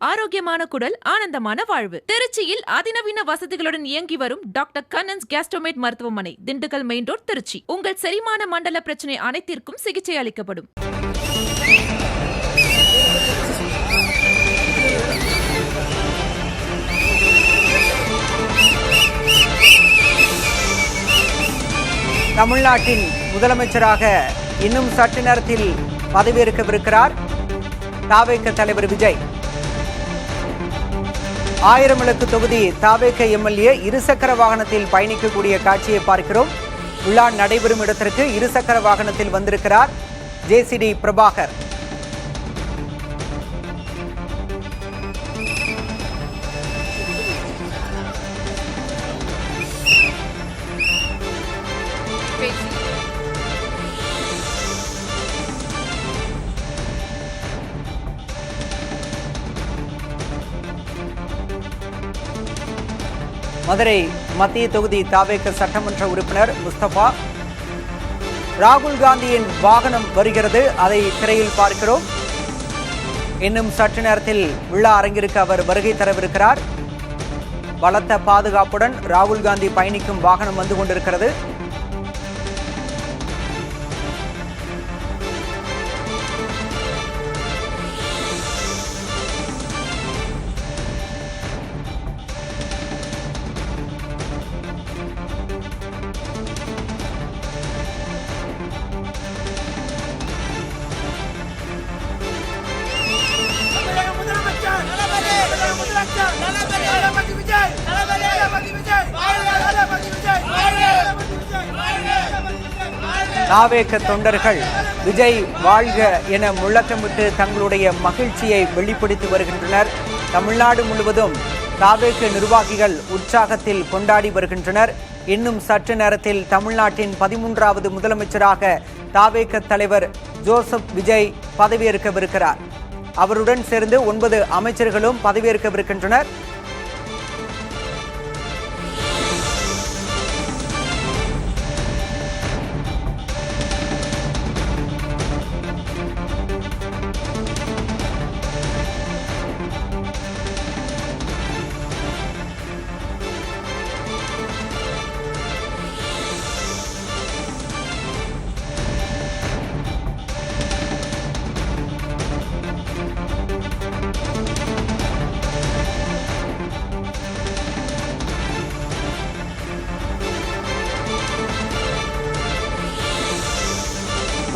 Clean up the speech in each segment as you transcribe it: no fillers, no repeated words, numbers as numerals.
ஆரோக்கியமான குடல், ஆனந்தமான வாழ்வு. திருச்சியில் அதிநவீன வசதிகளுடன் இயங்கி வரும் டாக்டர் கண்ணன்ஸ் கேஸ்ட்ரோமேட் மருத்துவமனை, திண்டுக்கல் மெயின் ரோட், திருச்சி. உங்கள் செரிமான மண்டல பிரச்சனை அனைத்திற்கும் சிகிச்சை அளிக்கப்படும். தமிழ்நாட்டின் முதலமைச்சராக இன்னும் சற்று நேரத்தில் பதவியேற்கவிருக்கிறார் தாவேக தலைவர் விஜய். 1000 விளக்கு தொகுதி தாவேக எம்எல்ஏ இருசக்கர வாகனத்தில் பயணிக்கக்கூடிய காட்சியை பார்க்கிறோம். விழா நடைபெறும் இடத்திற்கு இருசக்கர வாகனத்தில் வந்திருக்கிறார் ஜேசிடி பிரபாகர். மதுரை மத்திய தொகுதி தாவேக சட்டமன்ற உறுப்பினர் முஸ்தபா. ராகுல் காந்தியின் வாகனம் வருகிறது, அதை திரையில் பார்க்கிறோம். இன்னும் சற்று நேரத்தில் விழா அரங்கிற்கு அவர் வருகை தரவிருக்கிறார். பலத்த பாதுகாப்புடன் ராகுல் காந்தி பயணிக்கும் வாகனம் வந்து கொண்டிருக்கிறது. தாவேக தொண்டர்கள் விஜய் வாழ்க என முழக்கமிட்டு தங்களுடைய மகிழ்ச்சியை வெளிப்படுத்தி வருகின்றனர். தமிழ்நாடு முழுவதும் தாவேக நிர்வாகிகள் உற்சாகத்தில் கொண்டாடி வருகின்றனர். இன்னும் சற்று நேரத்தில் தமிழ்நாட்டின் 13வது முதலமைச்சராக தாவேக தலைவர் ஜோசப் விஜய் பதவியேற்கவிருக்கிறார். அவருடன் சேர்ந்து 9 அமைச்சர்களும் பதவியேற்கவிருக்கின்றனர்.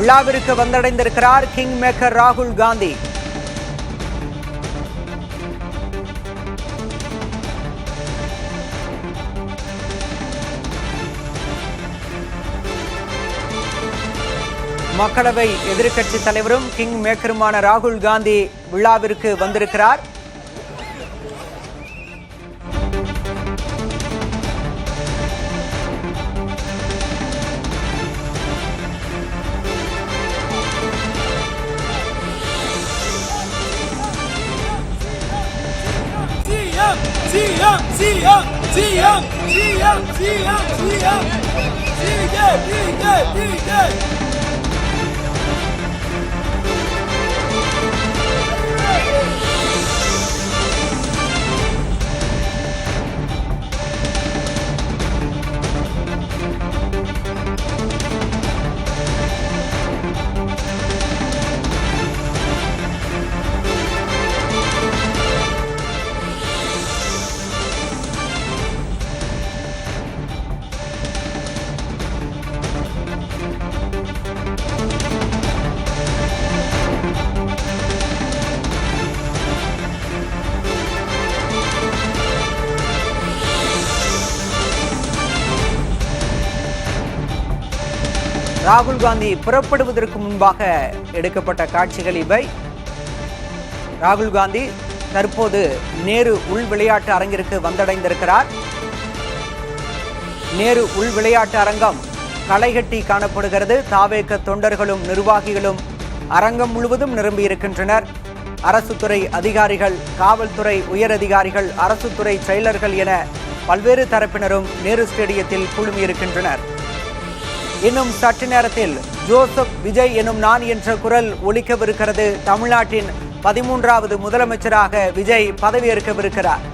விழாவிற்கு வந்தடைந்திருக்கிறார் கிங் மேக்கர் ராகுல் காந்தி. மக்களவை எதிர்க்கட்சி தலைவரும் கிங் மேக்கருமான ராகுல் காந்தி விழாவிற்கு வந்திருக்கிறார். ராகுல் காந்தி புறப்படுவதற்கு முன்பாக எடுக்கப்பட்ட காட்சிகள் இவை. ராகுல் காந்தி தற்போது நேரு உள் விளையாட்டு அரங்கிற்கு வந்தடைந்திருக்கிறார். நேரு உள் விளையாட்டு அரங்கம் களைகட்டி காணப்படுகிறது. தாவேக தொண்டர்களும் நிர்வாகிகளும் அரங்கம் முழுவதும் நிரம்பியிருக்கின்றனர். அரசுத்துறை அதிகாரிகள், காவல்துறை உயரதிகாரிகள், அரசுத்துறை செயலர்கள் என பல்வேறு தரப்பினரும் நேரு ஸ்டேடியத்தில் குழுமியிருக்கின்றனர். இன்னும் சற்று நேரத்தில் ஜோசப் விஜய் எனும் நான் என்ற குரல் ஒலிக்கவிருக்கிறது. தமிழ்நாட்டின் 13வது முதலமைச்சராக விஜய் பதவியேற்கவிருக்கிறார்.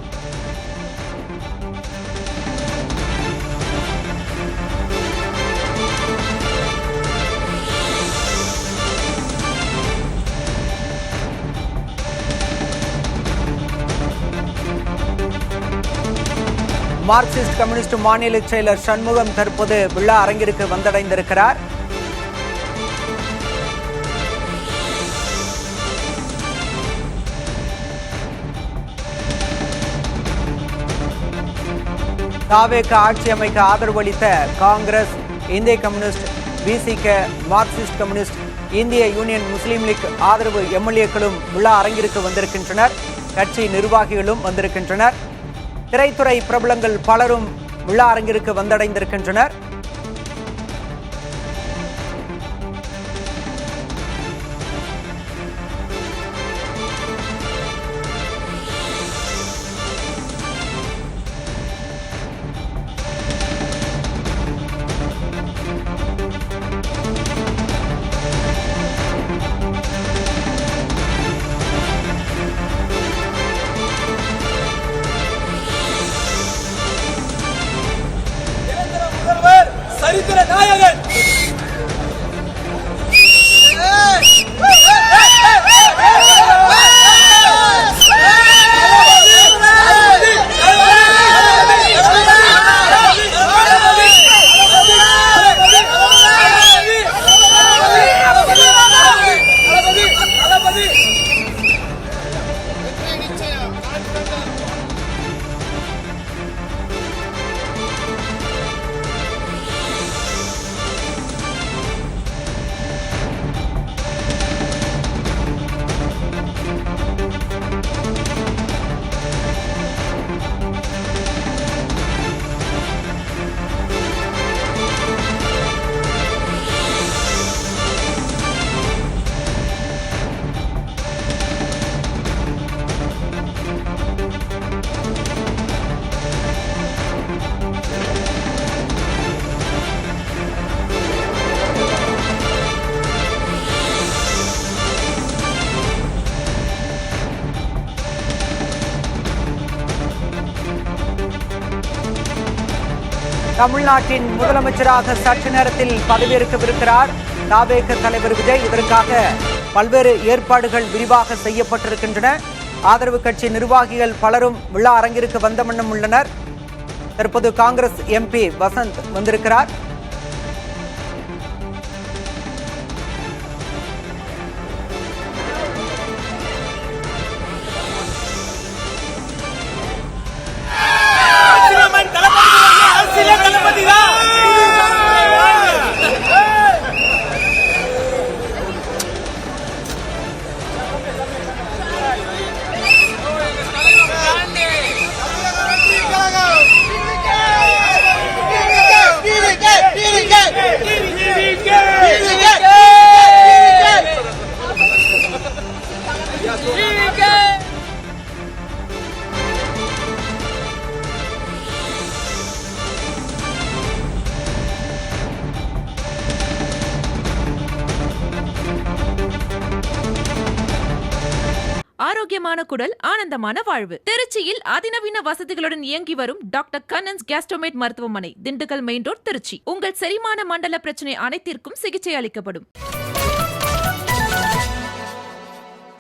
மார்க்சிஸ்ட் கம்யூனிஸ்ட் மாநில செயலர் சண்முகம் தற்போது விழா அரங்கிற்கு வந்தடைந்திருக்கிறார். தாவேக ஆட்சி அமைக்க ஆதரவு அளித்த காங்கிரஸ், இந்திய கம்யூனிஸ்ட், விசிக, மார்க்சிஸ்ட் கம்யூனிஸ்ட், இந்திய யூனியன் முஸ்லீம் லீக் ஆதரவு எம்எல்ஏக்களும் விழா அரங்கிற்கு வந்திருக்கின்றனர். கட்சி நிர்வாகிகளும் வந்திருக்கின்றனர். திரைத்துறை பிரபலங்கள் பலரும் விழா அரங்கிற்கு வந்தடைந்திருக்கின்றனர். சரித்திர நாயகன் தமிழ்நாட்டின் முதலமைச்சராக சற்று நேரத்தில் பதவியேற்கவிருக்கிறார் தாவேக தலைவர் விஜய். இதற்காக பல்வேறு ஏற்பாடுகள் விரிவாக செய்யப்பட்டிருக்கின்றன. ஆதரவு கட்சி நிர்வாகிகள் பலரும் விழா அரங்கிற்கு வந்த வண்ணம் உள்ளனர். தற்போது காங்கிரஸ் எம்பி வசந்த் வந்திருக்கிறார். ஆரோக்கியமான குடல், ஆனந்தமான வாழ்வு. திருச்சியில் அதிநவீன வசதிகளுடன் இயங்கி வரும் டாக்டர் கண்ணன்ஸ் கேஸ்டோமேட் மருத்துவமனை, திண்டுக்கல் மெயின் ரோட், திருச்சி. உங்கள் செரிமான மண்டல பிரச்சனை அனைத்திற்கும் சிகிச்சை அளிக்கப்படும்.